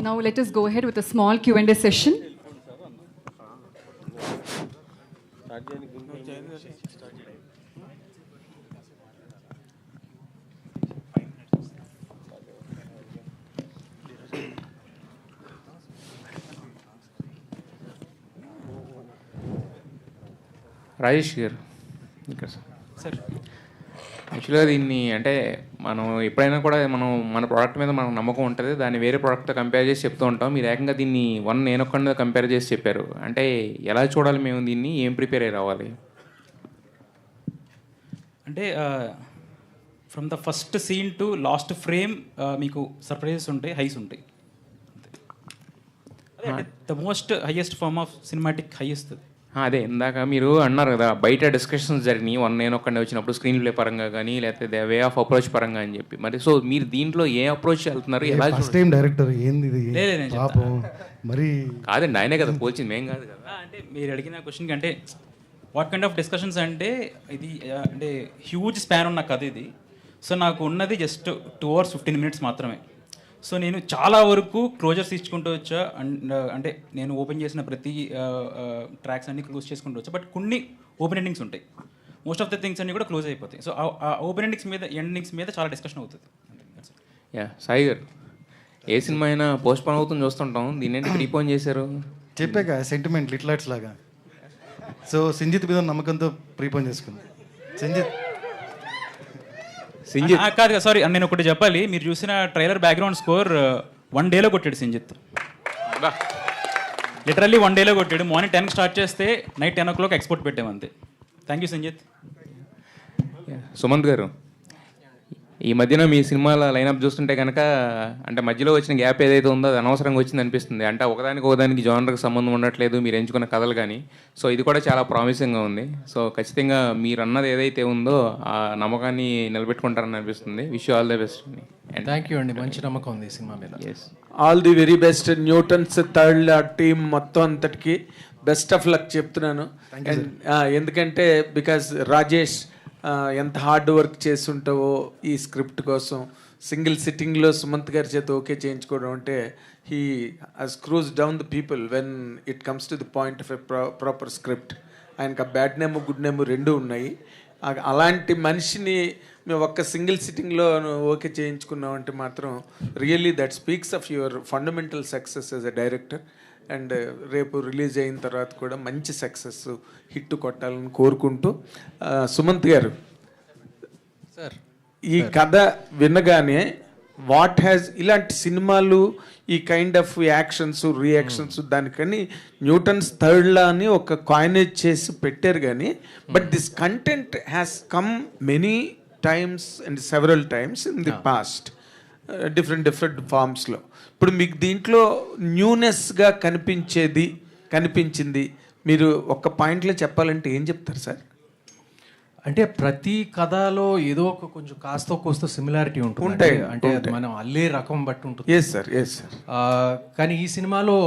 Now let us go ahead with a small Q&A session. Rajesh గారు ఇక్కడ sir. యాక్చువల్గా దీన్ని అంటే మనం ఎప్పుడైనా కూడా మన ప్రోడక్ట్ మీద మనకు నమ్మకం ఉంటుంది, దాన్ని వేరే ప్రోడక్ట్తో కంపేర్ చేసి చెప్తూ ఉంటాం. మీరు ఏకంగా దీన్ని నేను ఒక్కడితో కంపేర్ చేసి చెప్పారు అంటే ఎలా చూడాలి మేము దీన్ని, ఏం ప్రిపేర్ అయ్యి రావాలి? అంటే from the first scene to last frame మీకు సర్ప్రైజెస్ ఉంటాయి, హైస్ ఉంటాయి. The most highest form of cinematic highest. అదే ఇందాక మీరు అన్నారు కదా, బయట డిస్కషన్స్ జరిగినాయి నేను ఒక్కడే వచ్చినప్పుడు స్క్రీన్ ప్లే పరంగా కానీ లేకపోతే వే ఆఫ్ అప్రోచ్ పరంగా అని చెప్పి. మరి సో మీరు దీంట్లో ఏ అప్రోచ్ వెళ్తున్నారు? ఎలా ఫస్ట్ టైం డైరెక్టర్ ఏంది ఇది పాపం మరి కాదండి, ఆయనే కదా పోల్చింది, మేం కాదు కదా. అంటే మీరు అడిగిన క్వశ్చన్కి అంటే వాట్ కైండ్ ఆఫ్ డిస్కషన్స్ అంటే ఇది అంటే హ్యూజ్ స్పాన్ ఉన్న కథ ఇది. సో నాకు ఉన్నది జస్ట్ 2 hours 15 minutes మాత్రమే. సో నేను చాలా వరకు క్లోజర్స్ ఇచ్చుకుంటూ వచ్చా. అంటే నేను ఓపెన్ చేసిన ప్రతి ట్రాక్స్ అన్ని క్లోజ్ చేసుకుంటూ వచ్చా. బట్ కొన్ని ఓపెన్ ఎండింగ్స్ ఉంటాయి, మోస్ట్ ఆఫ్ ద థింగ్స్ అన్ని కూడా క్లోజ్ అయిపోతాయి. సో ఆ ఓపెన్ ఎండింగ్స్ మీద చాలా డిస్కషన్ అవుతుంది. సాయి గారు, ఏ సినిమా అయినా పోస్ట్ పోన్ అవుతుంది చూస్తుంటాం, దీన్ని ఏంటి ప్రీపోన్ చేశారు? చెప్పాక సెంటిమెంట్ లిట్లాట్స్ లాగా. సో సింజిత్ మీద నమ్మకంతో ప్రీపోన్ చేసుకుంది. కాదు సారీ, నేను ఒకటి చెప్పాలి. మీరు చూసిన ట్రైలర్ బ్యాక్గ్రౌండ్ స్కోర్ 1 day కొట్టాడు సింజిత్. లిటరల్లీ 1 day కొట్టాడు. మార్నింగ్ 10 స్టార్ట్ చేస్తే నైట్ 10 o'clock ఎక్స్పోర్ట్ పెట్టామంతే. Thank you Sinjith. సుమంత్ గారు, ఈ మధ్యన మీ సినిమాల లైనప్ చూస్తుంటే కనుక అంటే మధ్యలో వచ్చిన గ్యాప్ ఏదైతే ఉందో అది అనవసరంగా వచ్చింది అనిపిస్తుంది. అంటే ఒకదానికి జానర్కి సంబంధం ఉండట్లేదు మీరు ఎంచుకున్న కథలు కానీ. సో ఇది కూడా చాలా ప్రామిసింగ్గా ఉంది. సో ఖచ్చితంగా మీరు అన్నది ఏదైతే ఉందో ఆ నమ్మకాన్ని నిలబెట్టుకుంటారని అనిపిస్తుంది. Wish you all the best. Thank you అండి, మంచి నమ్మకం ఉంది ఈ సినిమా మీద. Yes, all the very best. Newton's third team మొత్తం అంతటికి బెస్ట్ ఆఫ్ లక్ చెప్తున్నాను. ఎందుకంటే బికాజ్ రాజేష్ ఎంత హార్డ్ వర్క్ చేస్తుంటావో ఈ స్క్రిప్ట్ కోసం. సింగిల్ సిట్టింగ్లో సుమంత్ గారి చేత ఓకే చేయించుకోవడం అంటే he screws down the people when it comes to the point of a proper script. ఆయనకు ఆ బ్యాడ్ నేమ్ గుడ్ నేమ్ రెండూ ఉన్నాయి. అలాంటి మనిషిని మేము ఒక్క సింగిల్ సిట్టింగ్లో ఓకే చేయించుకున్నాం అంటే మాత్రం really that speaks of your fundamental success as a director. And రేపు రిలీజ్ అయిన తర్వాత కూడా మంచి సక్సెస్ హిట్ కొట్టాలని కోరుకుంటూ, సుమంత్ గారు సార్ ఈ కథ వినగానే వాట్ హ్యాస్ ఇలాంటి సినిమాలు ఈ కైండ్ ఆఫ్ యాక్షన్స్ రియాక్షన్స్ దానికని న్యూటన్స్ థర్డ్ లా అని ఒక కాయినేజ్ చేసి పెట్టారు కానీ but this content has come many times and several times in the past different ఫార్మ్స్లో. ఇప్పుడు మీకు దీంట్లో న్యూనెస్గా కనిపించింది మీరు ఒక్క పాయింట్లో చెప్పాలంటే ఏం చెప్తారు సార్? అంటే ప్రతి కథలో ఏదో ఒక కొంచెం కాస్త కోస్త సిమిలారిటీ ఉంటుంది. అంటే మనం అల్లే రకం బట్టి ఉంటుంది. Yes sir, yes sir. కానీ ఈ సినిమాలో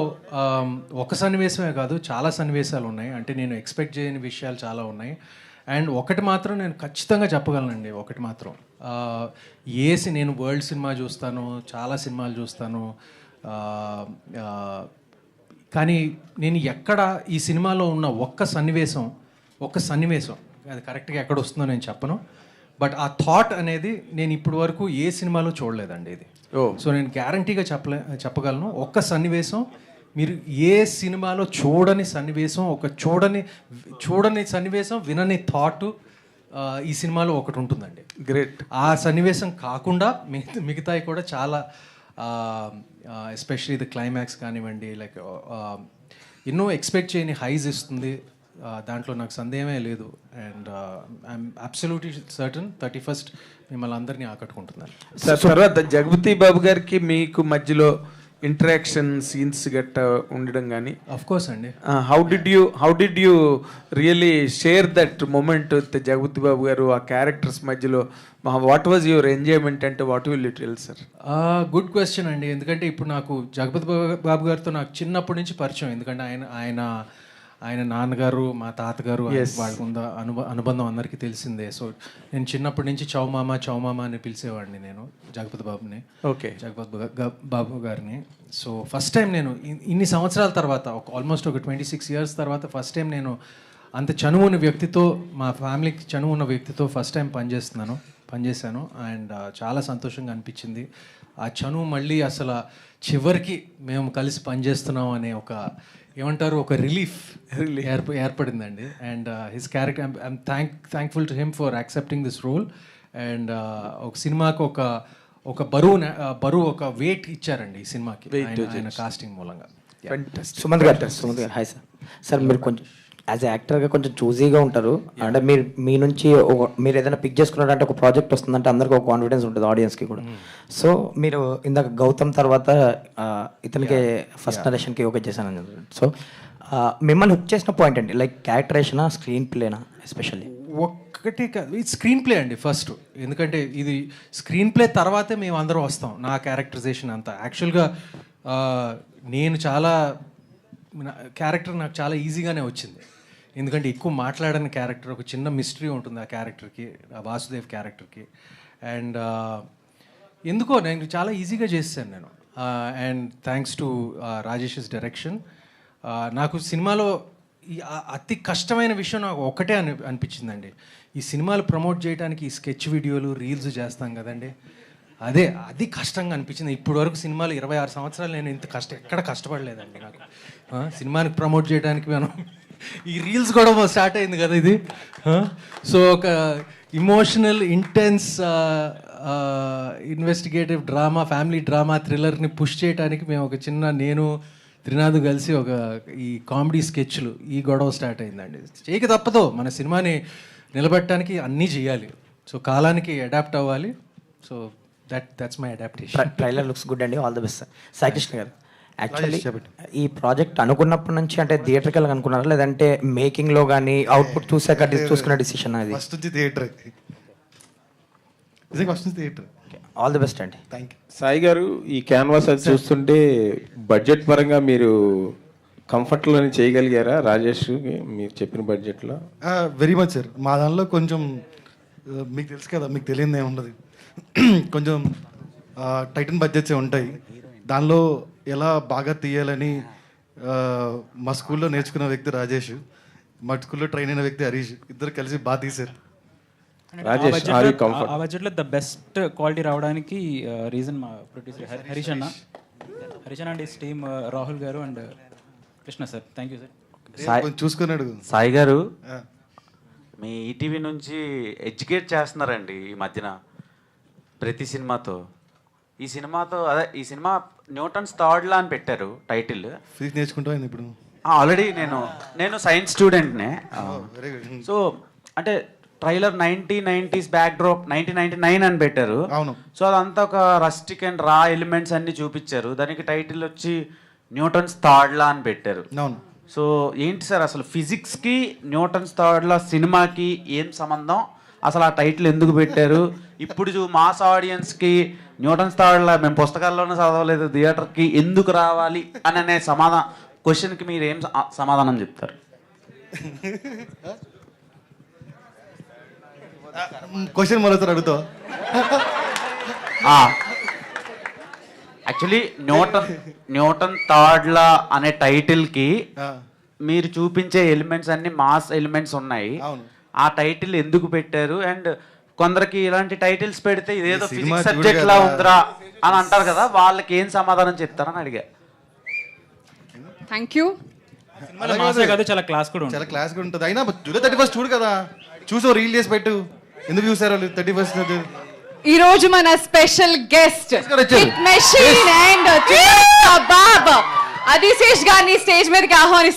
ఒక సన్నివేశమే కాదు, చాలా సన్నివేశాలు ఉన్నాయి. అంటే నేను ఎక్స్పెక్ట్ చేయని విషయాలు చాలా ఉన్నాయి. అండ్ ఒకటి మాత్రం నేను ఖచ్చితంగా చెప్పగలనండి, ఒకటి మాత్రం నేను వరల్డ్ సినిమా చూస్తాను, చాలా సినిమాలు చూస్తాను, కానీ నేను ఎక్కడ ఈ సినిమాలో ఉన్న ఒక్క సన్నివేశం అది కరెక్ట్గా ఎక్కడ వస్తుందో నేను చెప్పను. బట్ ఆ థాట్ అనేది నేను ఇప్పటి వరకు ఏ సినిమాలో చూడలేదండి ఇది. సో నేను గ్యారంటీగా చెప్పగలను, ఒక్క సన్నివేశం మీరు ఏ సినిమాలో చూడని సన్నివేశం, చూడని సన్నివేశం, వినని థాట్ ఈ సినిమాలో ఒకటి ఉంటుందండి. గ్రేట్. ఆ సన్నివేశం కాకుండా మిగతాయి కూడా చాలా, ఎస్పెషలీ ది క్లైమాక్స్ కానివ్వండి, లైక్ ఎన్నో ఎక్స్పెక్ట్ చేయని హైస్ ఇస్తుంది. దాంట్లో నాకు సందేహమే లేదు. And I'm absolutely certain 31st మిమ్మల్ని అందరినీ ఆకట్టుకుంటున్నాను. తర్వాత జగపతి బాబు గారికి మీకు మధ్యలో ఇంటరాక్షన్ సీన్స్ గట్ట ఉండడం కానీ ఆఫ్ కోర్స్ అండి. How did you really share that moment with Jagapathi Babu garu ఆ క్యారెక్టర్స్ మధ్యలో? వాట్ వాజ్ యువర్ ఎంజాయ్మెంట్ అంటే what will you tell sir? Good question అండి. ఎందుకంటే ఇప్పుడు నాకు జగపతి బాబు గారితో నాకు చిన్నప్పటి నుంచి పరిచయం. ఎందుకంటే ఆయన ఆయన నాన్నగారు మా తాతగారు వాళ్ళకు ఉన్న అనుబంధం అందరికీ తెలిసిందే. సో నేను చిన్నప్పటి నుంచి చౌమామ అని పిలిచేవాడిని నేను జగపతి బాబుని. జగపతి బాబు గారిని. సో ఫస్ట్ టైం నేను ఇన్ని సంవత్సరాల తర్వాత ఆల్మోస్ట్ ఒక 26 years తర్వాత ఫస్ట్ టైం నేను అంత చనువు ఉన్న వ్యక్తితో, మా ఫ్యామిలీకి చనువు ఉన్న వ్యక్తితో ఫస్ట్ టైం పనిచేశాను. అండ్ చాలా సంతోషంగా అనిపించింది. ఆ చనువు మళ్ళీ అసలు చివరికి మేము కలిసి పనిచేస్తున్నాం అనే ఒక ఏమంటారు ఒక రిలీఫ్ ఏర్పడిందండి. And his character I'm thankful to him for accepting this role. And ఒక సినిమాకి ఒక బరువు ఒక వెయిట్ ఇచ్చారండి ఈ సినిమాకి ఆయన కాస్టింగ్ మూలంగా. సుమంత్ గారు హాయ్ సార్. మీరు కొంచెం యాజ్ యాక్టర్గా కొంచెం చూజీగా ఉంటారు. అంటే మీ నుంచి మీరు ఏదైనా పిక్ చేసుకున్నారంటే ఒక ప్రాజెక్ట్ వస్తుందంటే అందరికీ ఒక కాన్ఫిడెన్స్ ఉంటుంది, ఆడియన్స్కి కూడా. సో మీరు ఇందాక గౌతమ్ తర్వాత ఇతనికి ఫస్ట్ నరేషన్కి ఓకే చేశాను. సో మిమ్మల్ని హుక్ చేసిన పాయింట్ అండి, లైక్ క్యారెక్టరేషనా, స్క్రీన్ ప్లేనా? ఎస్పెషల్లీ ఒక్కటే కాదు, ఇది స్క్రీన్ ప్లే అండి ఫస్ట్. ఎందుకంటే ఇది స్క్రీన్ ప్లే తర్వాతే మేము అందరం వస్తాం. నా క్యారెక్టరైజేషన్ అంతా యాక్చువల్గా నేను క్యారెక్టర్ నాకు చాలా ఈజీగానే వచ్చింది. ఎందుకంటే ఎక్కువ మాట్లాడని క్యారెక్టర్, ఒక చిన్న మిస్టరీ ఉంటుంది ఆ క్యారెక్టర్కి, ఆ వాసుదేవ్ క్యారెక్టర్కి. అండ్ ఎందుకో నేను చాలా ఈజీగా చేశాను నేను. And thanks to Rajesh direction. నాకు సినిమాలో అతి కష్టమైన విషయం నాకు ఒకటే అనిపించిందండి. ఈ సినిమాలు ప్రమోట్ చేయడానికి ఈ స్కెచ్ వీడియోలు, రీల్స్ చేస్తాం కదండి, అది కష్టంగా అనిపించింది. ఇప్పటి వరకు సినిమాలు 26 సంవత్సరాలు నేను ఇంత ఎక్కడ కష్టపడలేదండి నాకు. సినిమానికి ప్రమోట్ చేయడానికి మనం ఈ రీల్స్ కూడా స్టార్ట్ అయింది కదా ఇది. సో ఒక emotional intense investigative drama, family drama, థ్రిల్లర్ని పుష్ చేయడానికి మేము ఒక నేను త్రినాథ్ కలిసి ఒక ఈ కామెడీ స్కెచ్లు, ఈ గొడవ స్టార్ట్ అయిందండి. చేయక తప్పదు, మన సినిమాని నిలబెట్టడానికి అన్నీ చేయాలి. సో కాలానికి అడాప్ట్ అవ్వాలి. So that's my adaptation. Trailer looks good అండి, all the best. Sai Krishna garu, actually ఈ ప్రాజెక్ట్ అనుకున్నప్పటి నుంచి అంటే థియేటర్కి అనుకున్నారా, లేదంటే మేకింగ్లో కానీ అవుట్పుట్ చూసుకున్న డిసిషన్? అది ఫస్ట్ నుంచి థియేటర్. ఆల్ ది బెస్ట్ అండి. Thank you. సాయి గారు, ఈ క్యాన్వాస్ అది చూస్తుంటే బడ్జెట్ పరంగా మీరు కంఫర్ట్లోనే చేయగలిగారా రాజేష్ మీరు చెప్పిన బడ్జెట్లో? Very much sir. మా దానిలో కొంచెం మీకు తెలుసు కదా, మీకు తెలియదు ఏముండదు, కొంచెం టైటన్ బడ్జెట్సే ఉంటాయి. దానిలో ఎలా బాగా తీయాలని మా స్కూల్లో నేర్చుకున్న వ్యక్తి రాజేష్, మా స్కూల్లో ట్రైన్ అయిన వ్యక్తి హరీష్, ఇద్దరు కలిసి బాగా తీశారు. ఆ బడ్జెట్లో ద బెస్ట్ క్వాలిటీ రావడానికి రీజన్ మా ప్రొడ్యూసర్ హరీష్ అన్న అండ్ హిస్ టీమ్, రాహుల్ గారు and Krishna sir. Thank you sir. చూసుకున్నాడు సాయి గారు. మీ ఈటీవీ నుంచి ఎడ్యుకేట్ చేస్తున్నారండి ఈ మధ్యన ప్రతి సినిమాతో. ఈ సినిమా న్యూటన్స్ థర్డ్ లా అని పెట్టారు టైటిల్. ఫిజిక్స్ నేర్చుకుంటాను ఇప్పుడు. ఆల్రెడీ నేను సైన్స్ స్టూడెంట్నే. సో అంటే ట్రైలర్ 1990s బ్యాక్డ్రాప్ 1999 అని పెట్టారు. అవును. సో అదంతా ఒక రస్టిక్ అండ్ రా ఎలిమెంట్స్ అన్ని చూపించారు. దానికి టైటిల్ వచ్చి న్యూటన్స్ థర్డ్ లా అని పెట్టారు. అవును. సో ఏంటి సార్ అసలు ఫిజిక్స్కి న్యూటన్స్ థర్డ్ లా సినిమాకి ఏం సంబంధం? అసలు ఆ టైటిల్ ఎందుకు పెట్టారు? ఇప్పుడు మాస్ ఆడియన్స్కి న్యూటన్స్ థర్డ్ లా మేము పుస్తకాల్లోనే చదవలేదు, థియేటర్కి ఎందుకు రావాలి అనే క్వశ్చన్కి మీరు ఏం సమాధానం చెప్తారు? క్వశ్చన్ మరోసారి అడుగుతావు? యాక్చువల్లీ న్యూటన్ థర్డ్ లా అనే టైటిల్కి మీరు చూపించే ఎలిమెంట్స్ అన్ని మాస్ ఎలిమెంట్స్ ఉన్నాయి. ఆ టైటిల్ ఎందుకు పెట్టారు? అండ్ కొందరికి ఇలాంటి టైటిల్స్ పెడితే ఇదేదో ఫిజిక్స్ సబ్జెక్ట్ లా ఉందిరా అని అంటారు కదా, వాళ్ళకి ఏం సమాధానం చెప్తారని అడిగా. Thank you. చాలా క్లాస్ కూడా ఉంటుంది. అయినా 31st చూడు కదా, చూసో రీల్ చేసి పెట్టు. ఎందుకు చూసారు 31st? ఈ రోజు మన స్పెషల్ గెస్ట్ మెషిన్ అండ్ అదిశేష్ గారిని స్టేజ్ మీదకి ఆహ్వానిస్తున్నారు.